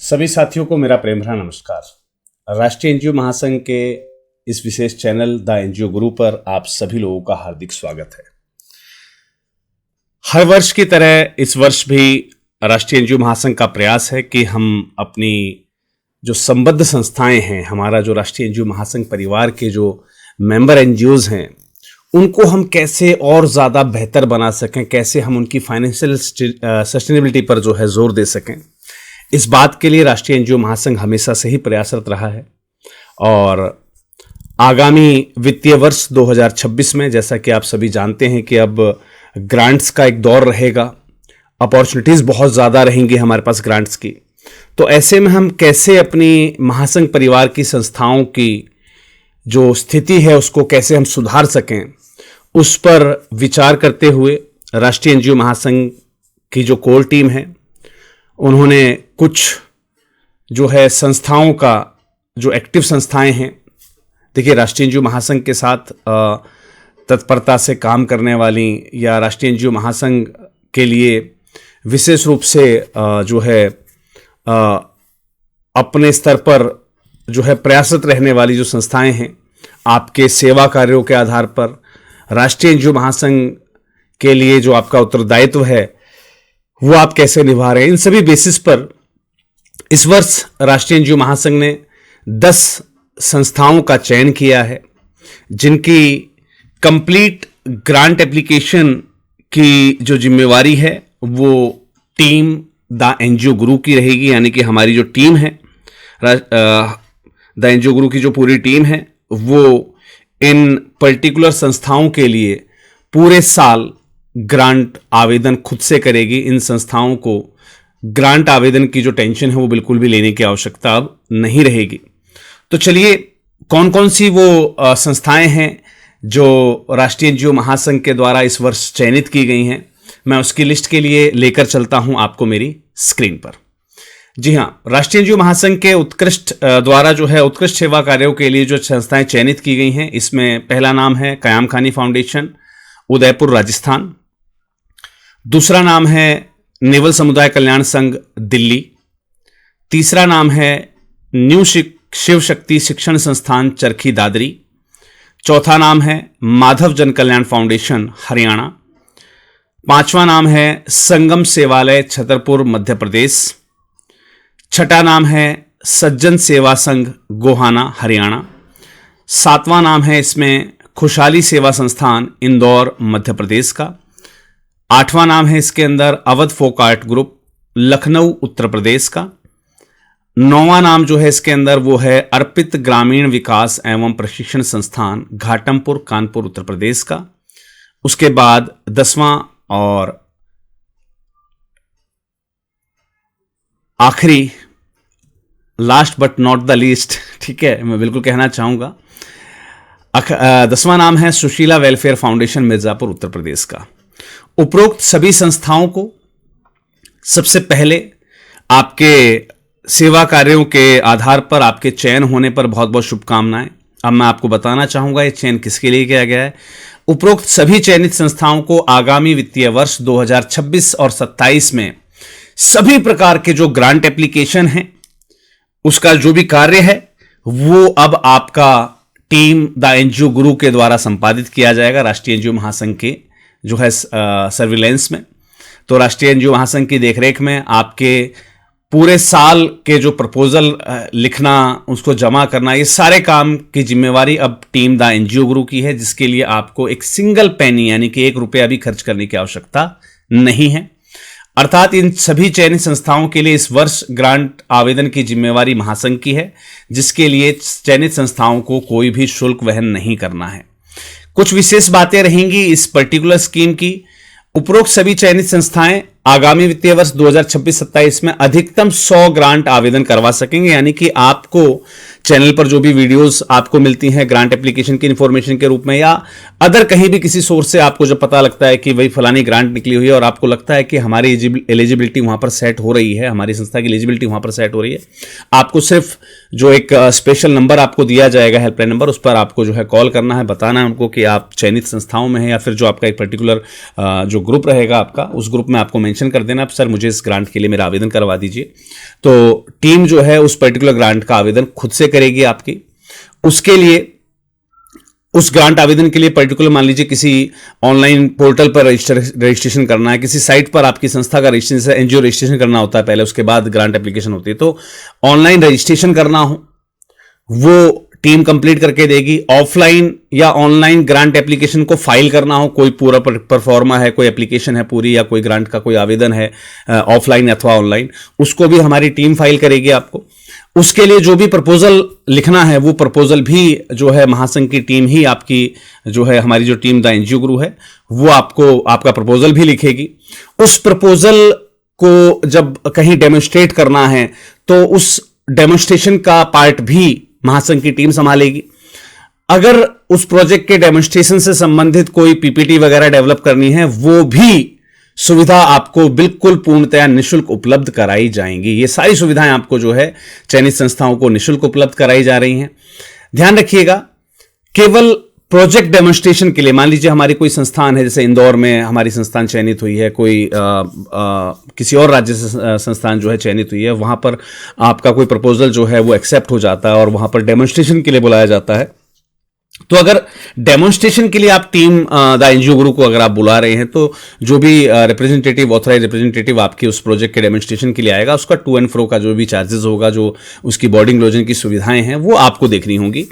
सभी साथियों को मेरा प्रेम भरा नमस्कार। राष्ट्रीय एनजीओ महासंघ के इस विशेष चैनल द एनजीओ गुरु पर आप सभी लोगों का हार्दिक स्वागत है। हर वर्ष की तरह इस वर्ष भी राष्ट्रीय एनजीओ महासंघ का प्रयास है कि हम अपनी जो संबद्ध संस्थाएं हैं, हमारा जो राष्ट्रीय एनजीओ महासंघ परिवार के जो मेंबर एनजीओज हैं, उनको हम कैसे और ज़्यादा बेहतर बना सकें, कैसे हम उनकी फाइनेंशियल सस्टेनेबिलिटी पर जो है जोर दे सकें। इस बात के लिए राष्ट्रीय एनजीओ महासंघ हमेशा से ही प्रयासरत रहा है और आगामी वित्तीय वर्ष 2026 में, जैसा कि आप सभी जानते हैं कि अब ग्रांट्स का एक दौर रहेगा, अपॉर्चुनिटीज़ बहुत ज़्यादा रहेंगी हमारे पास ग्रांट्स की। तो ऐसे में हम कैसे अपनी महासंघ परिवार की संस्थाओं की जो स्थिति है उसको कैसे हम सुधार सकें, उस पर विचार करते हुए राष्ट्रीय एनजीओ महासंघ की जो कोर टीम है, उन्होंने कुछ जो है संस्थाओं का जो एक्टिव संस्थाएं हैं, देखिए राष्ट्रीय एनजीओ महासंघ के साथ तत्परता से काम करने वाली या राष्ट्रीय एनजीओ महासंघ के लिए विशेष रूप से जो है अपने स्तर पर जो है प्रयासरत रहने वाली जो संस्थाएं हैं, आपके सेवा कार्यों के आधार पर राष्ट्रीय एनजीओ महासंघ के लिए जो आपका उत्तरदायित्व है वो आप कैसे निभा रहे हैं, इन सभी बेसिस पर इस वर्ष राष्ट्रीय एनजीओ महासंघ ने 10 संस्थाओं का चयन किया है, जिनकी कंप्लीट ग्रांट एप्लीकेशन की जो जिम्मेवारी है वो टीम द एनजीओ गुरु की रहेगी। यानी कि हमारी जो टीम है, द एनजीओ गुरु की जो पूरी टीम है, वो इन पर्टिकुलर संस्थाओं के लिए पूरे साल ग्रांट आवेदन खुद से करेगी। इन संस्थाओं को ग्रांट आवेदन की जो टेंशन है वो बिल्कुल भी लेने की आवश्यकता अब नहीं रहेगी। तो चलिए, कौन कौन सी वो संस्थाएं हैं जो राष्ट्रीय एनजीओ महासंघ के द्वारा इस वर्ष चयनित की गई हैं, मैं उसकी लिस्ट के लिए लेकर चलता हूं आपको मेरी स्क्रीन पर। जी हां, राष्ट्रीय एनजीओ महासंघ के उत्कृष्ट द्वारा जो है उत्कृष्ट सेवा कार्यों के लिए जो संस्थाएं चयनित की गई हैं, इसमें पहला नाम है कयाम खानी फाउंडेशन, उदयपुर, राजस्थान। दूसरा नाम है नेवल समुदाय कल्याण संघ, दिल्ली। तीसरा नाम है न्यू शिव शक्ति शिक्षण संस्थान, चरखी दादरी। चौथा नाम है माधव जन कल्याण फाउंडेशन, हरियाणा। पांचवा नाम है संगम सेवालय, छतरपुर, मध्य प्रदेश। छठा नाम है सज्जन सेवा संघ, गोहाना, हरियाणा। सातवां नाम है इसमें खुशहाली सेवा संस्थान, इंदौर, मध्य प्रदेश का। आठवां नाम है इसके अंदर Awadh folk art group, Lucknow, Uttar Pradesh का। नौवां नाम जो है इसके अंदर वो है अर्पित ग्रामीण विकास एवं प्रशिक्षण संस्थान, घाटमपुर, कानपुर, उत्तर प्रदेश का। उसके बाद 10वां और आखिरी, last but not the least, ठीक है, मैं बिल्कुल कहना चाहूंगा, 10वां नाम है सुशीला वेलफेयर फाउंडेशन, मिर्जापुर, उत्तर प्रदेश का। उपरोक्त सभी संस्थाओं को सबसे पहले आपके सेवा कार्यों के आधार पर आपके चयन होने पर बहुत बहुत शुभकामनाएं। अब मैं आपको बताना चाहूंगा ये चयन किसके लिए किया गया है। उपरोक्त सभी चयनित संस्थाओं को आगामी वित्तीय वर्ष 2026 और 27 में सभी प्रकार के जो ग्रांट एप्लीकेशन हैं, उसका जो भी कार्य है वो अब आपका टीम द एनजीओ गुरु के द्वारा संपादित किया जाएगा, राष्ट्रीय एनजीओ महासंघ के जो है सर्विलेंस में। तो राष्ट्रीय एनजीओ महासंघ की देखरेख में आपके पूरे साल के जो प्रपोजल लिखना, उसको जमा करना, ये सारे काम की जिम्मेवारी अब टीम द एनजीओ गुरु की है, जिसके लिए आपको एक सिंगल पेनी यानी कि 1 रुपया भी खर्च करने की आवश्यकता नहीं है। अर्थात इन सभी चयनित संस्थाओं के लिए इस वर्ष ग्रांट आवेदन की जिम्मेवारी महासंघ की है, जिसके लिए चयनित संस्थाओं को कोई भी शुल्क वहन नहीं करना है। कुछ विशेष बातें रहेंगी इस पर्टिकुलर स्कीम की। उपरोक्त सभी चयनित संस्थाएं आगामी वित्तीय वर्ष 2026-27 में अधिकतम 100 ग्रांट आवेदन करवा सकेंगे, यानी कि आपको चैनल पर जो भी वीडियोस आपको मिलती हैं ग्रांट एप्लीकेशन की इंफॉर्मेशन के रूप में, या अदर कहीं भी किसी सोर्स से आपको जब पता लगता है कि वही फलानी ग्रांट निकली हुई है और आपको लगता है कि हमारी एलिजिबिलिटी वहां पर सेट हो रही है, हमारी संस्था की एलिजिबिलिटी वहां पर सेट हो रही है, आपको सिर्फ जो एक स्पेशल नंबर आपको दिया जाएगा, हेल्पलाइन नंबर, उस पर आपको जो है कॉल करना है, बताना है उनको कि आप चयनित संस्थाओं में हैं, या फिर जो आपका एक पर्टिकुलर जो ग्रुप रहेगा आपका, उस ग्रुप में आपको मेंशन कर देना, सर मुझे इस ग्रांट के लिए मेरा आवेदन करवा दीजिए। तो टीम जो है उस पर्टिकुलर ग्रांट का आवेदन खुद से करेगी आपकी। उसके लिए, उस ग्रांट आवेदन के लिए पर्टिकुलर मान लीजिए किसी ऑनलाइन पोर्टल पर रजिस्ट्रेशन करना है, किसी साइट पर आपकी संस्था का रजिस्ट्रेशन, एनजीओ रजिस्ट्रेशन करना होता है पहले, उसके बाद ग्रांट एप्लीकेशन होती है। तो ऑनलाइन रजिस्ट्रेशन करना हो वो टीम कंप्लीट करके देगी। ऑफलाइन या ऑनलाइन ग्रांट एप्लीकेशन को फाइल करना हो, कोई पूरा परफॉर्मा है, कोई एप्लीकेशन है पूरी, या कोई ग्रांट का कोई आवेदन है ऑफलाइन अथवा ऑनलाइन, उसको भी हमारी टीम फाइल करेगी आपको। उसके लिए जो भी प्रपोजल लिखना है वो प्रपोजल भी जो है महासंघ की टीम ही आपकी जो है, हमारी जो टीम द एनजीओ गुरु है वो आपको आपका प्रपोजल भी लिखेगी। उस प्रपोजल को जब कहीं डेमोन्स्ट्रेट करना है तो उस डेमोन्स्ट्रेशन का पार्ट भी महासंघ की टीम संभालेगी। अगर उस प्रोजेक्ट के डेमोन्स्ट्रेशन से संबंधित कोई पीपीटी वगैरह डेवलप करनी है, वो भी सुविधा आपको बिल्कुल पूर्णतया निःशुल्क उपलब्ध कराई जाएंगी। ये सारी सुविधाएं आपको जो है चयनित संस्थाओं को निःशुल्क उपलब्ध कराई जा रही हैं। ध्यान रखिएगा, केवल प्रोजेक्ट डेमोन्स्ट्रेशन के लिए, मान लीजिए हमारी कोई संस्थान है, जैसे इंदौर में हमारी संस्थान चयनित हुई है, कोई किसी और राज्य से संस्थान जो है चयनित हुई है, वहां पर आपका कोई प्रपोजल जो है वो एक्सेप्ट हो जाता है और वहां पर डेमोन्स्ट्रेशन के लिए बुलाया जाता है। तो अगर डेमोन्स्ट्रेशन के लिए आप टीम द एनजीओ गुरु को अगर आप बुला रहे हैं, तो जो भी रिप्रेजेंटेटिव, ऑथराइज रिप्रेजेंटेटिव आपके उस प्रोजेक्ट के डेमोन्स्ट्रेशन के लिए आएगा, उसका टू एंड फ्रो का जो भी चार्जेस होगा, जो उसकी बोर्डिंग लॉजिंग की सुविधाएं हैं, वो आपको देखनी होंगी।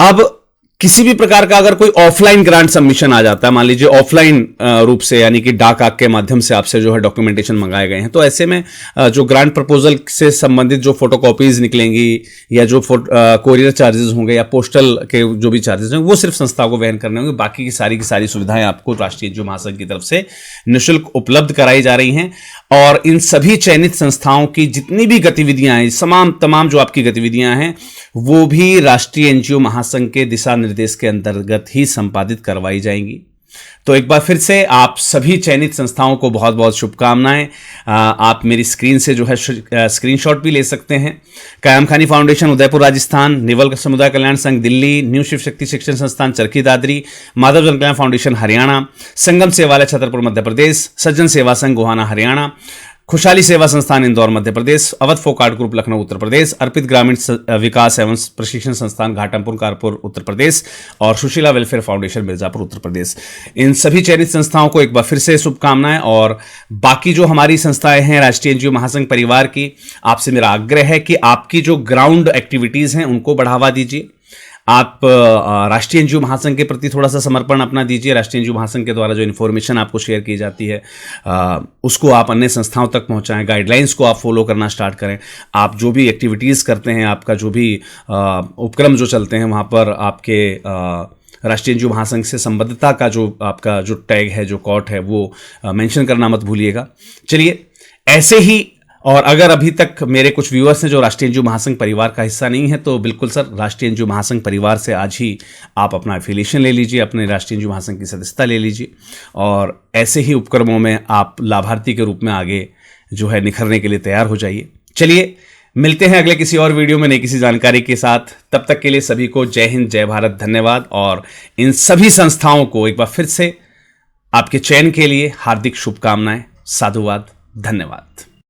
अब किसी भी प्रकार का अगर कोई ऑफलाइन ग्रांट सबमिशन आ जाता है, मान लीजिए ऑफलाइन रूप से, यानी कि डाक आग के माध्यम से आपसे जो है डॉक्यूमेंटेशन मंगाए गए हैं, तो ऐसे में जो ग्रांट प्रपोजल से संबंधित जो फोटोकॉपीज निकलेंगी, या जो कोरियर चार्जेस होंगे, या पोस्टल के जो भी चार्जेस होंगे, वो सिर्फ संस्था को वहन करने होंगे। बाकी की सारी सुविधाएं आपको राष्ट्रीय एनजीओ महासंघ की तरफ से निःशुल्क उपलब्ध कराई जा रही हैं। और इन सभी चयनित संस्थाओं की जितनी भी गतिविधियां हैं, तमाम जो आपकी गतिविधियां हैं, वो भी राष्ट्रीय एनजीओ महासंघ के दिशा निर्देश के अंतर्गत ही संपादित करवाई जाएंगी। तो एक बार फिर से आप सभी चयनित संस्थाओं को बहुत बहुत शुभकामनाएं। आप मेरी स्क्रीन से जो है स्क्रीनशॉट भी ले सकते हैं। कायम खानी फाउंडेशन उदयपुर राजस्थान, नेवल समुदाय कल्याण संघ दिल्ली, न्यू शिव शक्ति शिक्षण संस्थान चरखी Dadri, Madhav Jan Kalyan foundation Haryana, Sangam Sevalaya Chhatarpur Madhya Pradesh, Sajjan Seva Sangh Gohana Haryana, Khushhali Seva Sansthan Indore Madhya Pradesh, Awadh folk art group Lucknow Uttar Pradesh, Arpit Gramin Vikas एवं प्रशिक्षण संस्थान घाटमपुर कानपुर उत्तर प्रदेश, और सुशीला वेलफेयर फाउंडेशन मिर्जापुर उत्तर प्रदेश। इन सभी चयनित संस्थाओं को एक बार फिर से शुभकामनाएं। और बाकी जो हमारी संस्थाएं हैं राष्ट्रीय एनजीओ महासंघ परिवार की, आपसे मेरा आग्रह है कि आपकी जो ग्राउंड एक्टिविटीज हैं उनको बढ़ावा दीजिए। आप राष्ट्रीय एनजीओ महासंघ के प्रति थोड़ा सा समर्पण अपना दीजिए। राष्ट्रीय एनजीओ महासंघ के द्वारा जो इन्फॉर्मेशन आपको शेयर की जाती है उसको आप अन्य संस्थाओं तक पहुंचाएं। गाइडलाइंस को आप फॉलो करना स्टार्ट करें। आप जो भी एक्टिविटीज़ करते हैं, आपका जो भी उपक्रम जो चलते हैं, वहाँ पर आपके राष्ट्रीय एनजीओ महासंघ से संबद्धता का जो आपका जो टैग है, जो कॉट है, वो मेंशन करना मत भूलिएगा। चलिए, ऐसे ही, और अगर अभी तक मेरे कुछ व्यूअर्स हैं जो राष्ट्रीय एनजीओ महासंघ परिवार का हिस्सा नहीं है, तो बिल्कुल सर, राष्ट्रीय एनजीओ महासंघ परिवार से आज ही आप अपना एफिलिएशन ले लीजिए, अपने राष्ट्रीय एनजीओ महासंघ की सदस्यता ले लीजिए, और ऐसे ही उपक्रमों में आप लाभार्थी के रूप में आगे जो है निखरने के लिए तैयार हो जाइए। चलिए, मिलते हैं अगले किसी और वीडियो में नई किसी जानकारी के साथ। तब तक के लिए सभी को जय हिंद, जय भारत, धन्यवाद। और इन सभी संस्थाओं को एक बार फिर से आपके चयन के लिए हार्दिक शुभकामनाएं। साधुवाद, धन्यवाद।